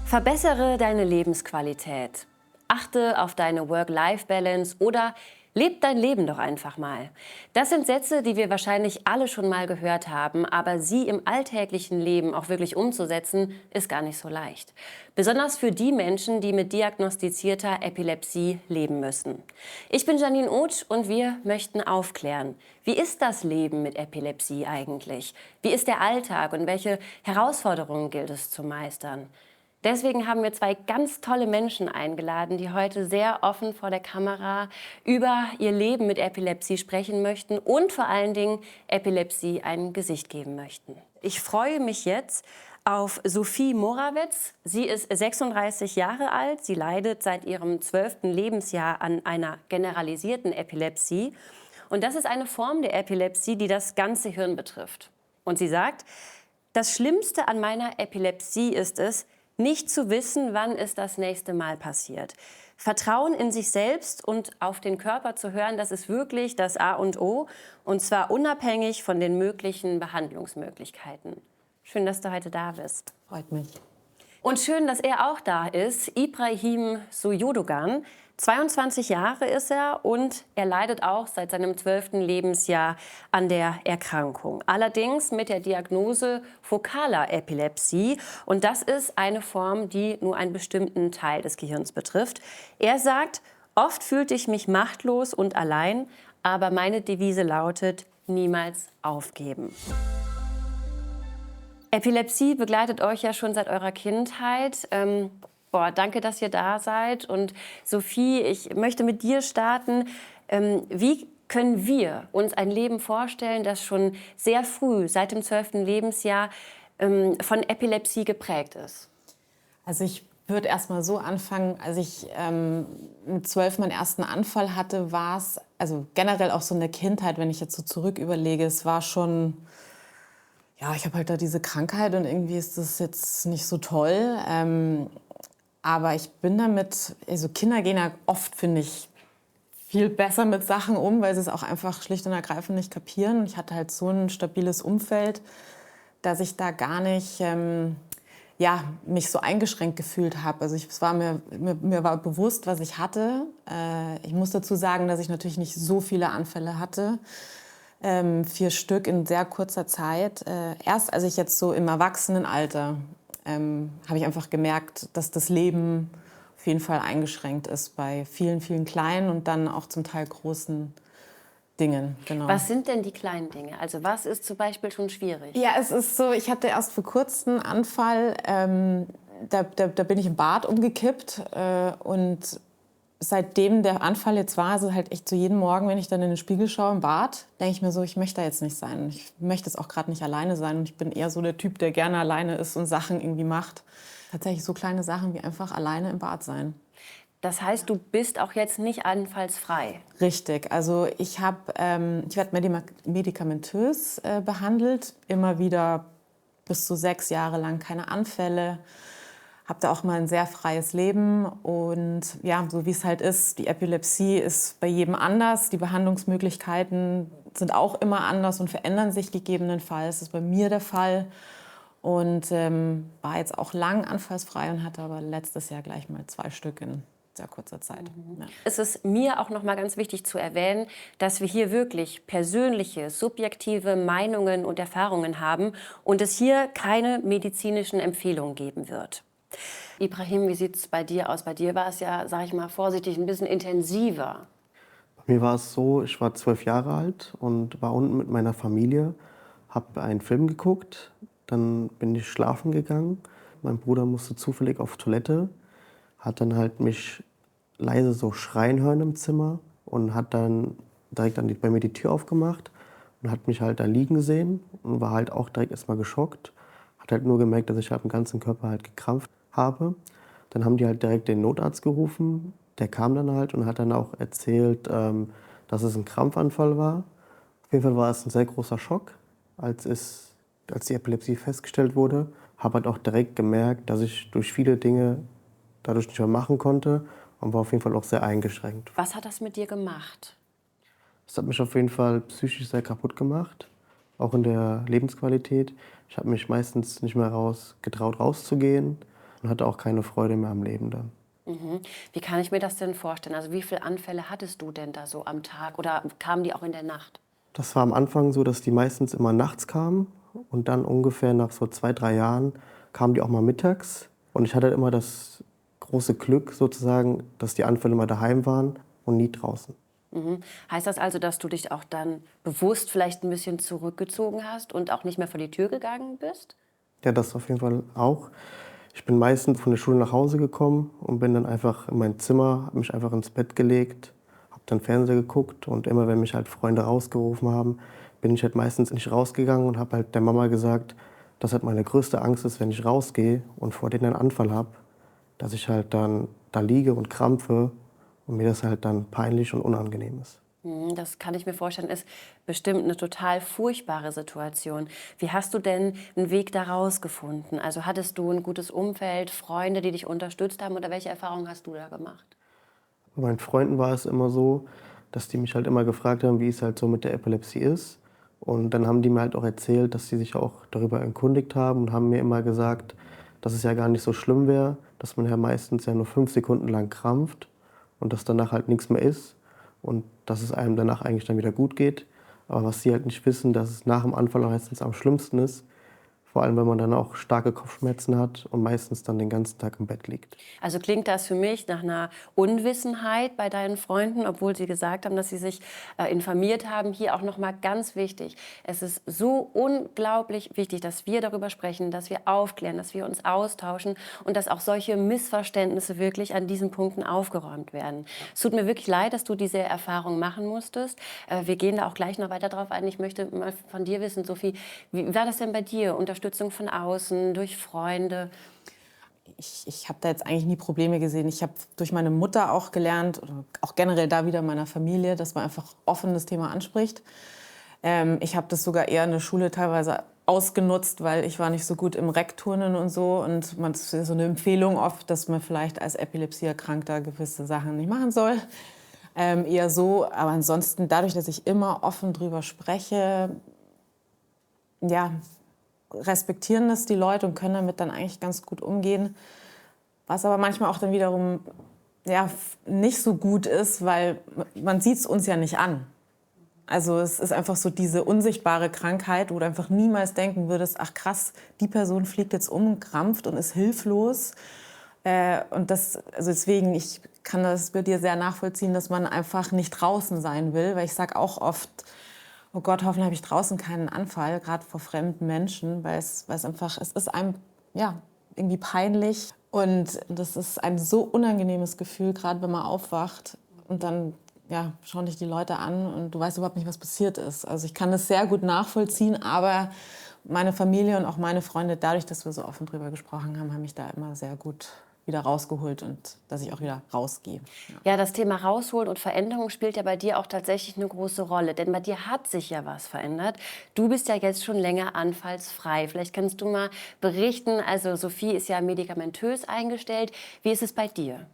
Verbessere deine Lebensqualität. Achte auf deine Work-Life-Balance oder leb dein Leben doch einfach mal. Das sind Sätze, die wir wahrscheinlich alle schon mal gehört haben, aber sie im alltäglichen Leben auch wirklich umzusetzen, ist gar nicht so leicht. Besonders für die Menschen, die mit diagnostizierter Epilepsie leben müssen. Ich bin Janine Oetsch und wir möchten aufklären. Wie ist das Leben mit Epilepsie eigentlich? Wie ist der Alltag und welche Herausforderungen gilt es zu meistern? Deswegen haben wir zwei ganz tolle Menschen eingeladen, die heute sehr offen vor der Kamera über ihr Leben mit Epilepsie sprechen möchten und vor allen Dingen Epilepsie ein Gesicht geben möchten. Ich freue mich jetzt auf Sophie Morawetz. Sie ist 36 Jahre alt. Sie leidet seit ihrem 12. Lebensjahr an einer generalisierten Epilepsie. Und das ist eine Form der Epilepsie, die das ganze Hirn betrifft. Und sie sagt, das Schlimmste an meiner Epilepsie ist es, nicht zu wissen, wann es das nächste Mal passiert. Vertrauen in sich selbst und auf den Körper zu hören, das ist wirklich das A und O. Und zwar unabhängig von den möglichen Behandlungsmöglichkeiten. Schön, dass du heute da bist. Freut mich. Und schön, dass er auch da ist, Ibrahim Soyudogan. 22 Jahre ist er und er leidet auch seit seinem 12. Lebensjahr an der Erkrankung. Allerdings mit der Diagnose fokaler Epilepsie. Und das ist eine Form, die nur einen bestimmten Teil des Gehirns betrifft. Er sagt, oft fühlte ich mich machtlos und allein, aber meine Devise lautet, niemals aufgeben. Epilepsie begleitet euch ja schon seit eurer Kindheit. Danke, dass ihr da seid. Und Sophie, ich möchte mit dir starten. Wie können wir uns ein Leben vorstellen, das schon sehr früh, seit dem 12. Lebensjahr, von Epilepsie geprägt ist? Also ich würde erst mal so anfangen, als ich mit 12 meinen ersten Anfall hatte, war es, also generell auch so in der Kindheit, wenn ich jetzt so zurück überlege, es war schon, ja, ich habe halt da diese Krankheit und irgendwie ist das jetzt nicht so toll. Aber ich bin damit, also Kinder gehen ja oft, finde ich, viel besser mit Sachen um, weil sie es auch einfach schlicht und ergreifend nicht kapieren. Ich hatte halt so ein stabiles Umfeld, dass ich da gar nicht mich so eingeschränkt gefühlt habe. Also es war mir war bewusst, was ich hatte. Ich muss dazu sagen, dass ich natürlich nicht so viele Anfälle hatte. 4 Stück in sehr kurzer Zeit. Erst als ich jetzt so im Erwachsenenalter habe ich einfach gemerkt, dass das Leben auf jeden Fall eingeschränkt ist bei vielen, vielen kleinen und dann auch zum Teil großen Dingen. Genau. Was sind denn die kleinen Dinge? Also was ist zum Beispiel schon schwierig? Ja, es ist so, ich hatte erst vor kurzem einen Anfall, da bin ich im Bad umgekippt und seitdem der Anfall jetzt war, also halt echt so jeden Morgen, wenn ich dann in den Spiegel schaue im Bad, denke ich mir so, ich möchte da jetzt nicht sein. Ich möchte jetzt auch gerade nicht alleine sein und ich bin eher so der Typ, der gerne alleine ist und Sachen irgendwie macht. Tatsächlich so kleine Sachen wie einfach alleine im Bad sein. Das heißt, du bist auch jetzt nicht anfallsfrei? Richtig, also ich werde medikamentös behandelt, immer wieder bis zu 6 Jahre lang keine Anfälle. Habe da auch mal ein sehr freies Leben und ja, so wie es halt ist, die Epilepsie ist bei jedem anders, die Behandlungsmöglichkeiten sind auch immer anders und verändern sich gegebenenfalls. Das ist bei mir der Fall und war jetzt auch lang anfallsfrei und hatte aber letztes Jahr gleich mal 2 Stück in sehr kurzer Zeit. Ja. Es ist mir auch noch mal ganz wichtig zu erwähnen, dass wir hier wirklich persönliche, subjektive Meinungen und Erfahrungen haben und es hier keine medizinischen Empfehlungen geben wird. Ibrahim, wie sieht es bei dir aus? Bei dir war es ja, sage ich mal vorsichtig, ein bisschen intensiver. Bei mir war es so, ich war 12 Jahre alt und war unten mit meiner Familie, habe einen Film geguckt, dann bin ich schlafen gegangen. Mein Bruder musste zufällig auf Toilette, hat dann halt mich leise so schreien hören im Zimmer und hat dann direkt bei mir die Tür aufgemacht und hat mich halt da liegen sehen und war halt auch direkt erstmal geschockt. Hat halt nur gemerkt, dass ich halt im ganzen Körper halt gekrampft habe. Dann haben die halt direkt den Notarzt gerufen. Der kam dann halt und hat dann auch erzählt, dass es ein Krampfanfall war. Auf jeden Fall war es ein sehr großer Schock, als die Epilepsie festgestellt wurde. Habe halt auch direkt gemerkt, dass ich durch viele Dinge dadurch nicht mehr machen konnte und war auf jeden Fall auch sehr eingeschränkt. Was hat das mit dir gemacht? Das hat mich auf jeden Fall psychisch sehr kaputt gemacht, auch in der Lebensqualität. Ich habe mich meistens nicht mehr getraut rauszugehen. und hatte auch keine Freude mehr am Leben dann. Wie kann ich mir das denn vorstellen? Also wie viele Anfälle hattest du denn da so am Tag oder kamen die auch in der Nacht? Das war am Anfang so, dass die meistens immer nachts kamen und dann ungefähr nach so 2, 3 Jahren kamen die auch mal mittags. Und ich hatte immer das große Glück sozusagen, dass die Anfälle immer daheim waren und nie draußen. Heißt das also, dass du dich auch dann bewusst vielleicht ein bisschen zurückgezogen hast und auch nicht mehr vor die Tür gegangen bist? Ja, das auf jeden Fall auch. Ich bin meistens von der Schule nach Hause gekommen und bin dann einfach in mein Zimmer, habe mich einfach ins Bett gelegt, habe dann Fernseher geguckt und immer wenn mich halt Freunde rausgerufen haben, bin ich halt meistens nicht rausgegangen und habe halt der Mama gesagt, dass halt meine größte Angst ist, wenn ich rausgehe und vor denen einen Anfall habe, dass ich halt dann da liege und krampfe und mir das halt dann peinlich und unangenehm ist. Das kann ich mir vorstellen, ist bestimmt eine total furchtbare Situation. Wie hast du denn einen Weg da rausgefunden? Also, hattest du ein gutes Umfeld, Freunde, die dich unterstützt haben oder welche Erfahrungen hast du da gemacht? Bei meinen Freunden war es immer so, dass die mich halt immer gefragt haben, wie es halt so mit der Epilepsie ist. Und dann haben die mir halt auch erzählt, dass sie sich auch darüber erkundigt haben und haben mir immer gesagt, dass es ja gar nicht so schlimm wäre, dass man ja meistens ja nur 5 Sekunden lang krampft und dass danach halt nichts mehr ist und dass es einem danach eigentlich dann wieder gut geht. Aber was sie halt nicht wissen, dass es nach dem Anfall meistens am schlimmsten ist, vor allem wenn man dann auch starke Kopfschmerzen hat und meistens dann den ganzen Tag im Bett liegt. Also klingt das für mich nach einer Unwissenheit bei deinen Freunden, obwohl sie gesagt haben, dass sie sich informiert haben. Hier auch noch mal ganz wichtig: Es ist so unglaublich wichtig, dass wir darüber sprechen, dass wir aufklären, dass wir uns austauschen und dass auch solche Missverständnisse wirklich an diesen Punkten aufgeräumt werden. Es tut mir wirklich leid, dass du diese Erfahrung machen musstest. Wir gehen da auch gleich noch weiter drauf ein. Ich möchte mal von dir wissen, Sophie, wie war das denn bei dir? Unterstützung von außen, durch Freunde? Ich habe da jetzt eigentlich nie Probleme gesehen. Ich habe durch meine Mutter auch gelernt, oder auch generell da wieder meiner Familie, dass man einfach offen das Thema anspricht. Ich habe das sogar eher in der Schule teilweise ausgenutzt, weil ich war nicht so gut im Reckturnen und so. Und man ist so eine Empfehlung oft, dass man vielleicht als Epilepsieerkrankter gewisse Sachen nicht machen soll. Eher so. Aber ansonsten, dadurch, dass ich immer offen drüber spreche, ja, respektieren das die Leute und können damit dann eigentlich ganz gut umgehen. Was aber manchmal auch dann wiederum ja, nicht so gut ist, weil man sieht es uns ja nicht an. Also es ist einfach so diese unsichtbare Krankheit, wo du einfach niemals denken würdest, ach krass, die Person fliegt jetzt um, krampft und ist hilflos. Und das, also deswegen, ich kann das bei dir sehr nachvollziehen, dass man einfach nicht draußen sein will, weil ich sage auch oft, oh Gott, hoffentlich habe ich draußen keinen Anfall, gerade vor fremden Menschen, weil es einfach, es ist einem ja, irgendwie peinlich. Und das ist ein so unangenehmes Gefühl, gerade wenn man aufwacht und dann ja, schauen dich die Leute an und du weißt überhaupt nicht, was passiert ist. Also ich kann das sehr gut nachvollziehen, aber meine Familie und auch meine Freunde, dadurch, dass wir so offen drüber gesprochen haben, haben mich da immer sehr gut wieder rausgeholt und dass ich auch wieder rausgehe. Ja, das Thema Rausholen und Veränderung spielt ja bei dir auch tatsächlich eine große Rolle, denn bei dir hat sich ja was verändert. Du bist ja jetzt schon länger anfallsfrei. Vielleicht kannst du mal berichten, also Sophie ist ja medikamentös eingestellt. Wie ist es bei dir?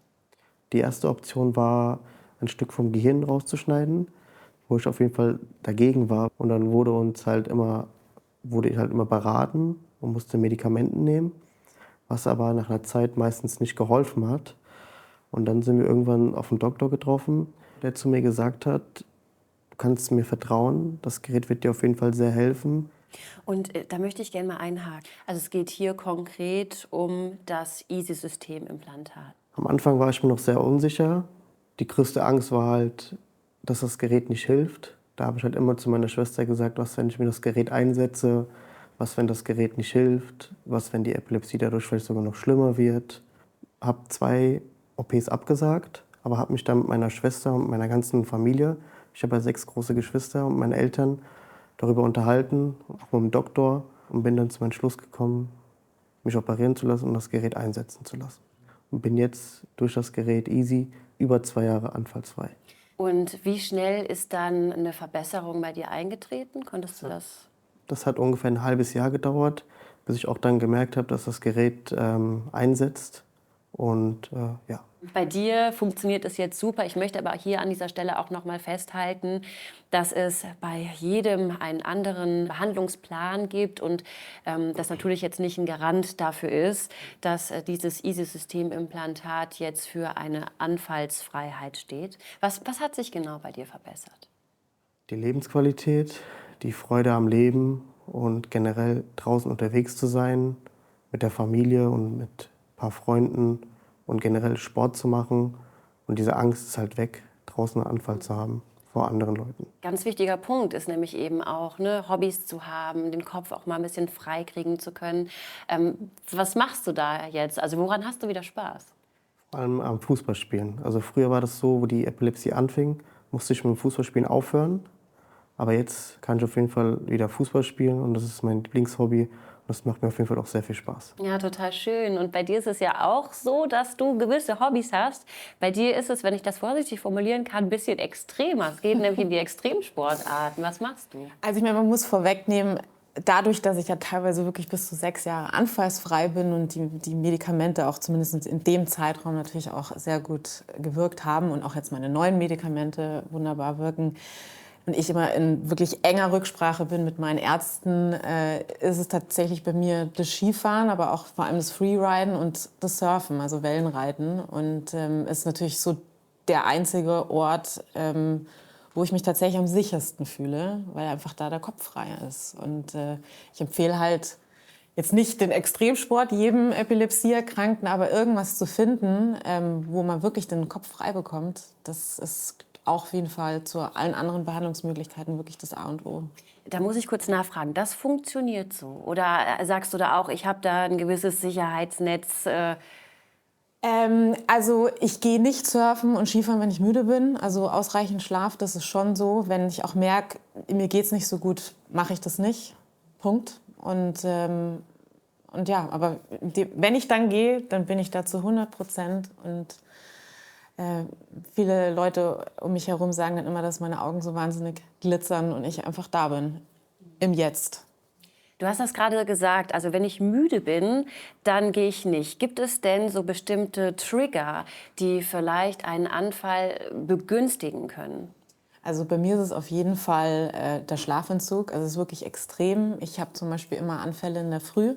Die erste Option war, ein Stück vom Gehirn rauszuschneiden, wo ich auf jeden Fall dagegen war. Und dann wurde ich halt immer beraten und musste Medikamente nehmen, was aber nach einer Zeit meistens nicht geholfen hat. Und dann sind wir irgendwann auf einen Doktor getroffen, der zu mir gesagt hat, du kannst mir vertrauen, das Gerät wird dir auf jeden Fall sehr helfen. Und da möchte ich gerne mal einhaken. Also es geht hier konkret um das Easy-System-Implantat. Am Anfang war ich mir noch sehr unsicher. Die größte Angst war halt, dass das Gerät nicht hilft. Da habe ich halt immer zu meiner Schwester gesagt, was, wenn ich mir das Gerät einsetze, was, wenn das Gerät nicht hilft, was, wenn die Epilepsie dadurch vielleicht sogar noch schlimmer wird. Habe 2 OPs abgesagt, aber habe mich dann mit meiner Schwester und meiner ganzen Familie, ich habe ja 6 große Geschwister und meinen Eltern, darüber unterhalten, auch mit dem Doktor, und bin dann zu meinem Schluss gekommen, mich operieren zu lassen und das Gerät einsetzen zu lassen. Und bin jetzt durch das Gerät Easy über 2 Jahre anfallsfrei. Und wie schnell ist dann eine Verbesserung bei dir eingetreten? Konntest du das? Das hat ungefähr ein halbes Jahr gedauert, bis ich auch dann gemerkt habe, dass das Gerät einsetzt Und ja. Bei dir funktioniert es jetzt super. Ich möchte aber hier an dieser Stelle auch noch mal festhalten, dass es bei jedem einen anderen Behandlungsplan gibt und das natürlich jetzt nicht ein Garant dafür ist, dass dieses Easy-System-Implantat jetzt für eine Anfallsfreiheit steht. Was hat sich genau bei dir verbessert? Die Lebensqualität, die Freude am Leben und generell draußen unterwegs zu sein, mit der Familie und mit ein paar Freunden und generell Sport zu machen. Und diese Angst ist halt weg, draußen einen Anfall zu haben vor anderen Leuten. Ganz wichtiger Punkt ist nämlich eben auch, ne, Hobbys zu haben, den Kopf auch mal ein bisschen frei kriegen zu können. Was machst du da jetzt? Also woran hast du wieder Spaß? Vor allem am Fußballspielen. Also früher war das so, wo die Epilepsie anfing, musste ich mit dem Fußballspielen aufhören. Aber jetzt kann ich auf jeden Fall wieder Fußball spielen und das ist mein Lieblingshobby. Und das macht mir auf jeden Fall auch sehr viel Spaß. Ja, total schön. Und bei dir ist es ja auch so, dass du gewisse Hobbys hast. Bei dir ist es, wenn ich das vorsichtig formulieren kann, ein bisschen extremer. Es geht nämlich in die Extremsportarten. Was machst du? Also ich meine, man muss vorwegnehmen, dadurch, dass ich ja teilweise wirklich bis zu 6 Jahre anfallsfrei bin und die Medikamente auch zumindest in dem Zeitraum natürlich auch sehr gut gewirkt haben und auch jetzt meine neuen Medikamente wunderbar wirken, und ich immer in wirklich enger Rücksprache bin mit meinen Ärzten, ist es tatsächlich bei mir das Skifahren, aber auch vor allem das Freeriden und das Surfen, also Wellenreiten. Und ist natürlich so der einzige Ort, wo ich mich tatsächlich am sichersten fühle, weil einfach da der Kopf frei ist. Und ich empfehle halt jetzt nicht den Extremsport jedem Epilepsieerkrankten, aber irgendwas zu finden, wo man wirklich den Kopf frei bekommt, das ist auch auf jeden Fall zu allen anderen Behandlungsmöglichkeiten wirklich das A und O. Da muss ich kurz nachfragen. Das funktioniert so? Oder sagst du da auch, ich habe da ein gewisses Sicherheitsnetz? Also ich gehe nicht surfen und Skifahren, wenn ich müde bin. Also ausreichend Schlaf, das ist schon so. Wenn ich auch merke, mir geht es nicht so gut, mache ich das nicht. Punkt. Und ja, aber wenn ich dann gehe, dann bin ich da zu 100%. Und viele Leute um mich herum sagen dann immer, dass meine Augen so wahnsinnig glitzern und ich einfach da bin, im Jetzt. Du hast das gerade gesagt, also wenn ich müde bin, dann gehe ich nicht. Gibt es denn so bestimmte Trigger, die vielleicht einen Anfall begünstigen können? Also bei mir ist es auf jeden Fall der Schlafentzug. Also es ist wirklich extrem. Ich habe zum Beispiel immer Anfälle in der Früh.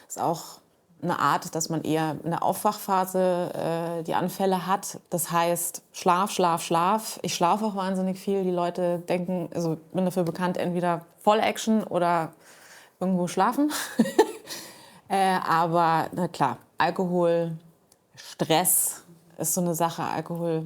Ist auch eine Art, dass man eher in der Aufwachphase die Anfälle hat. Das heißt Schlaf, Schlaf, Schlaf. Ich schlafe auch wahnsinnig viel. Die Leute denken, also ich bin dafür bekannt, entweder Voll-Action oder irgendwo schlafen. Aber na klar, Alkohol, Stress ist so eine Sache. Alkohol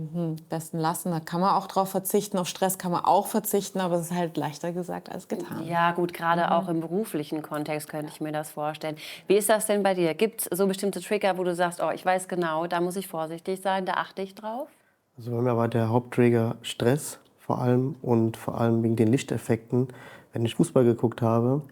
besten lassen. Da kann man auch drauf verzichten. Auf Stress kann man auch verzichten, aber es ist halt leichter gesagt als getan. Ja, gut, gerade auch im beruflichen Kontext könnte ich mir das vorstellen. Wie ist das denn bei dir? Gibt es so bestimmte Trigger, wo du sagst, oh, ich weiß genau, da muss ich vorsichtig sein, da achte ich drauf? Also bei mir war der Haupttrigger Stress vor allem und vor allem wegen den Lichteffekten, wenn ich Fußball geguckt habe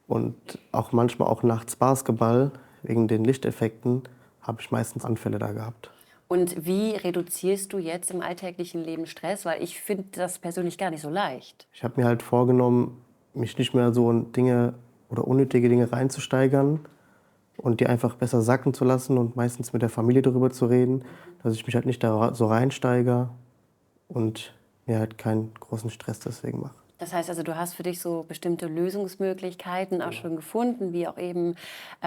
und auch manchmal auch nachts Basketball, wegen den Lichteffekten habe ich meistens Anfälle da gehabt. Und wie reduzierst du jetzt im alltäglichen Leben Stress? Weil ich finde das persönlich gar nicht so leicht. Ich habe mir halt vorgenommen, mich nicht mehr so in Dinge oder unnötige Dinge reinzusteigern und die einfach besser sacken zu lassen und meistens mit der Familie darüber zu reden, dass ich mich halt nicht da so reinsteige und mir halt keinen großen Stress deswegen mache. Das heißt also, du hast für dich so bestimmte Lösungsmöglichkeiten auch schon gefunden, wie auch eben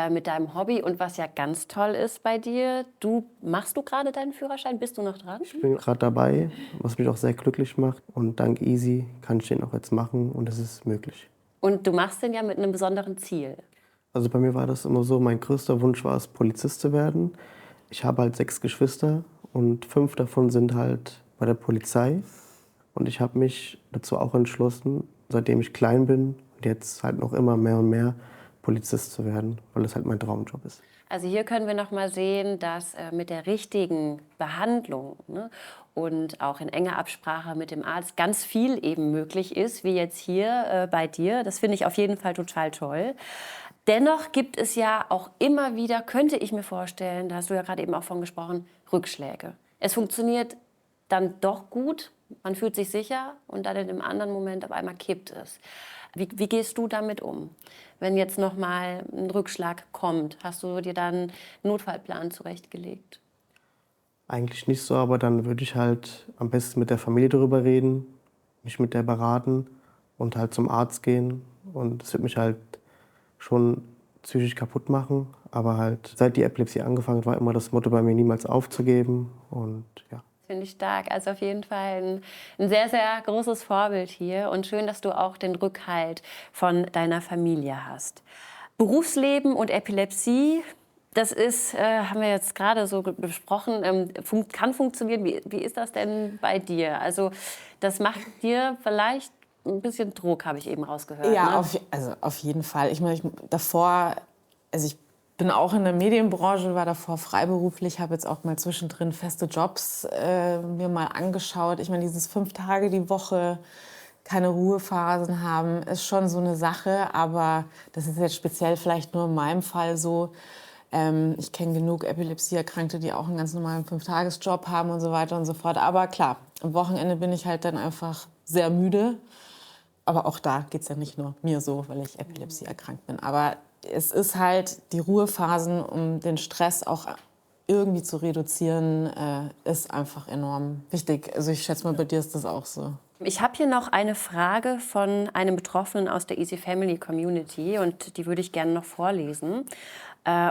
mit deinem Hobby. Und was ja ganz toll ist bei dir, machst du gerade deinen Führerschein? Bist du noch dran? Ich bin gerade dabei, was mich auch sehr glücklich macht und dank Easy kann ich den auch jetzt machen und es ist möglich. Und du machst den ja mit einem besonderen Ziel. Also bei mir war das immer so, mein größter Wunsch war es, Polizist zu werden. Ich habe halt 6 Geschwister und 5 davon sind halt bei der Polizei. Und ich habe mich dazu auch entschlossen, seitdem ich klein bin und jetzt halt noch immer mehr und mehr Polizist zu werden, weil das halt mein Traumjob ist. Also hier können wir noch mal sehen, dass mit der richtigen Behandlung, ne, und auch in enger Absprache mit dem Arzt ganz viel eben möglich ist, wie jetzt hier bei dir. Das finde ich auf jeden Fall total toll. Dennoch gibt es ja auch immer wieder, könnte ich mir vorstellen, da hast du ja gerade eben auch von gesprochen, Rückschläge. Es funktioniert dann doch gut, man fühlt sich sicher und dann in einem anderen Moment auf einmal kippt es. Wie gehst du damit um? Wenn jetzt noch mal ein Rückschlag kommt, hast du dir dann einen Notfallplan zurechtgelegt? Eigentlich nicht so, aber dann würde ich halt am besten mit der Familie darüber reden, mich mit der beraten und halt zum Arzt gehen. Und das wird mich halt schon psychisch kaputt machen. Aber halt seit die Epilepsie angefangen hat, war immer das Motto bei mir, niemals aufzugeben. Und ja. Finde ich stark. Also auf jeden Fall ein sehr, sehr großes Vorbild hier. Und schön, dass du auch den Rückhalt von deiner Familie hast. Berufsleben und Epilepsie, das ist, haben wir jetzt gerade so besprochen, kann funktionieren. Wie ist das denn bei dir? Also das macht dir vielleicht ein bisschen Druck, habe ich eben rausgehört. Ja, Ne? auf jeden Fall. Ich meine, ich bin auch in der Medienbranche, war davor freiberuflich, habe jetzt auch mal zwischendrin feste Jobs mir mal angeschaut. Ich meine, dieses 5 Tage die Woche, keine Ruhephasen haben, ist schon so eine Sache. Aber das ist jetzt speziell vielleicht nur in meinem Fall so. Ich kenne genug Epilepsieerkrankte, die auch einen ganz normalen 5-Tages-Job haben und so weiter und so fort. Aber klar, am Wochenende bin ich halt dann einfach sehr müde. Aber auch da geht es ja nicht nur mir so, weil ich Epilepsie erkrankt bin. Aber es ist halt die Ruhephasen, um den Stress auch irgendwie zu reduzieren, ist einfach enorm wichtig. Also ich schätze mal, bei dir ist das auch so. Ich habe hier noch eine Frage von einem Betroffenen aus der Easy Family Community und die würde ich gerne noch vorlesen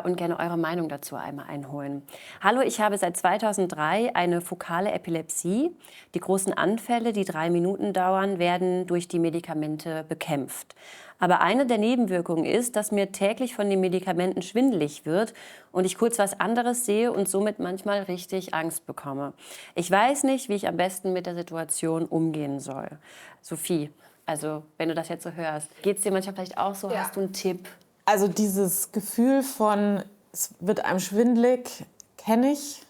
und gerne eure Meinung dazu einmal einholen. Hallo, ich habe seit 2003 eine fokale Epilepsie. Die großen Anfälle, die 3 Minuten dauern, werden durch die Medikamente bekämpft. Aber eine der Nebenwirkungen ist, dass mir täglich von den Medikamenten schwindelig wird und ich kurz was anderes sehe und somit manchmal richtig Angst bekomme. Ich weiß nicht, wie ich am besten mit der Situation umgehen soll. Sophie, also wenn du das jetzt so hörst, geht es dir manchmal vielleicht auch so? Ja. Hast du einen Tipp? Also dieses Gefühl von, es wird einem schwindelig, kenne ich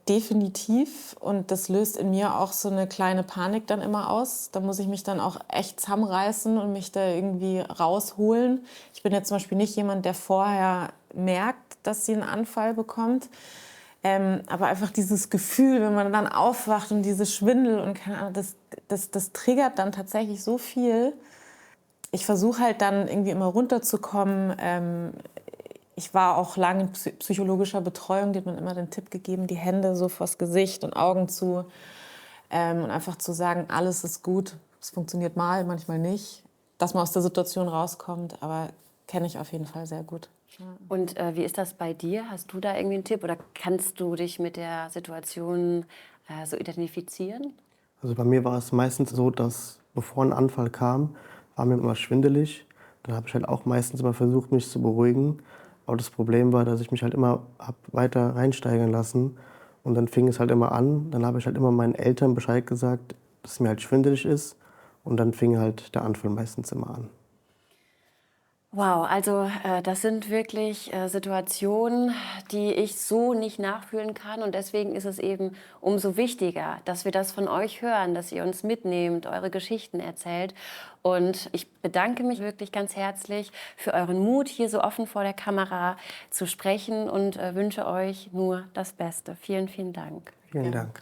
definitiv. Und das löst in mir auch so eine kleine Panik dann immer aus. Da muss ich mich dann auch echt zusammenreißen und mich da irgendwie rausholen. Ich bin jetzt zum Beispiel nicht jemand, der vorher merkt, dass sie einen Anfall bekommt. Aber einfach dieses Gefühl, wenn man dann aufwacht und dieses Schwindel und keine Ahnung, das triggert dann tatsächlich so viel. Ich versuche halt dann irgendwie immer runterzukommen. Ich war auch lange in psychologischer Betreuung, die hat mir immer den Tipp gegeben, die Hände so vors Gesicht und Augen zu. Und einfach zu sagen, alles ist gut. Es funktioniert mal, manchmal nicht. Dass man aus der Situation rauskommt, aber kenne ich auf jeden Fall sehr gut. Und wie ist das bei dir? Hast du da irgendwie einen Tipp oder kannst du dich mit der Situation so identifizieren? Also bei mir war es meistens so, dass bevor ein Anfall kam, war mir immer schwindelig. Dann habe ich halt auch meistens immer versucht, mich zu beruhigen. Aber das Problem war, dass ich mich halt immer hab weiter reinsteigern lassen. Und dann fing es halt immer an. Dann habe ich halt immer meinen Eltern Bescheid gesagt, dass es mir halt schwindelig ist. Und dann fing halt der Anfall meistens immer an. Wow, also das sind wirklich Situationen, die ich so nicht nachfühlen kann. Und deswegen ist es eben umso wichtiger, dass wir das von euch hören, dass ihr uns mitnehmt, eure Geschichten erzählt. Und ich bedanke mich wirklich ganz herzlich für euren Mut, hier so offen vor der Kamera zu sprechen und wünsche euch nur das Beste. Vielen, vielen Dank. Vielen Dank.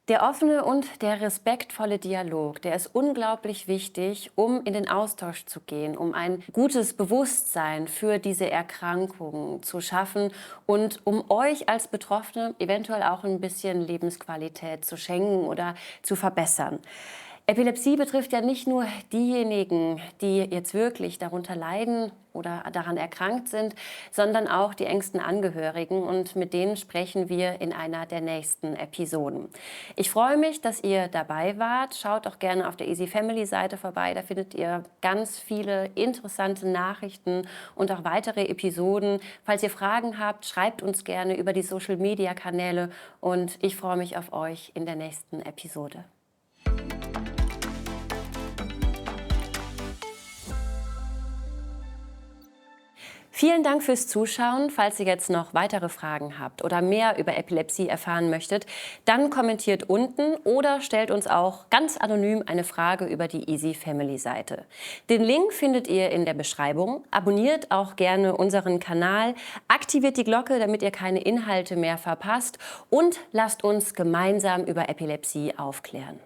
Der offene und der respektvolle Dialog, der ist unglaublich wichtig, um in den Austausch zu gehen, um ein gutes Bewusstsein für diese Erkrankungen zu schaffen und um euch als Betroffene eventuell auch ein bisschen Lebensqualität zu schenken oder zu verbessern. Epilepsie betrifft ja nicht nur diejenigen, die jetzt wirklich darunter leiden oder daran erkrankt sind, sondern auch die engsten Angehörigen. Und mit denen sprechen wir in einer der nächsten Episoden. Ich freue mich, dass ihr dabei wart. Schaut auch gerne auf der Easy Family Seite vorbei. Da findet ihr ganz viele interessante Nachrichten und auch weitere Episoden. Falls ihr Fragen habt, schreibt uns gerne über die Social Media Kanäle. Und ich freue mich auf euch in der nächsten Episode. Vielen Dank fürs Zuschauen. Falls ihr jetzt noch weitere Fragen habt oder mehr über Epilepsie erfahren möchtet, dann kommentiert unten oder stellt uns auch ganz anonym eine Frage über die Easy Family Seite. Den Link findet ihr in der Beschreibung. Abonniert auch gerne unseren Kanal, aktiviert die Glocke, damit ihr keine Inhalte mehr verpasst und lasst uns gemeinsam über Epilepsie aufklären.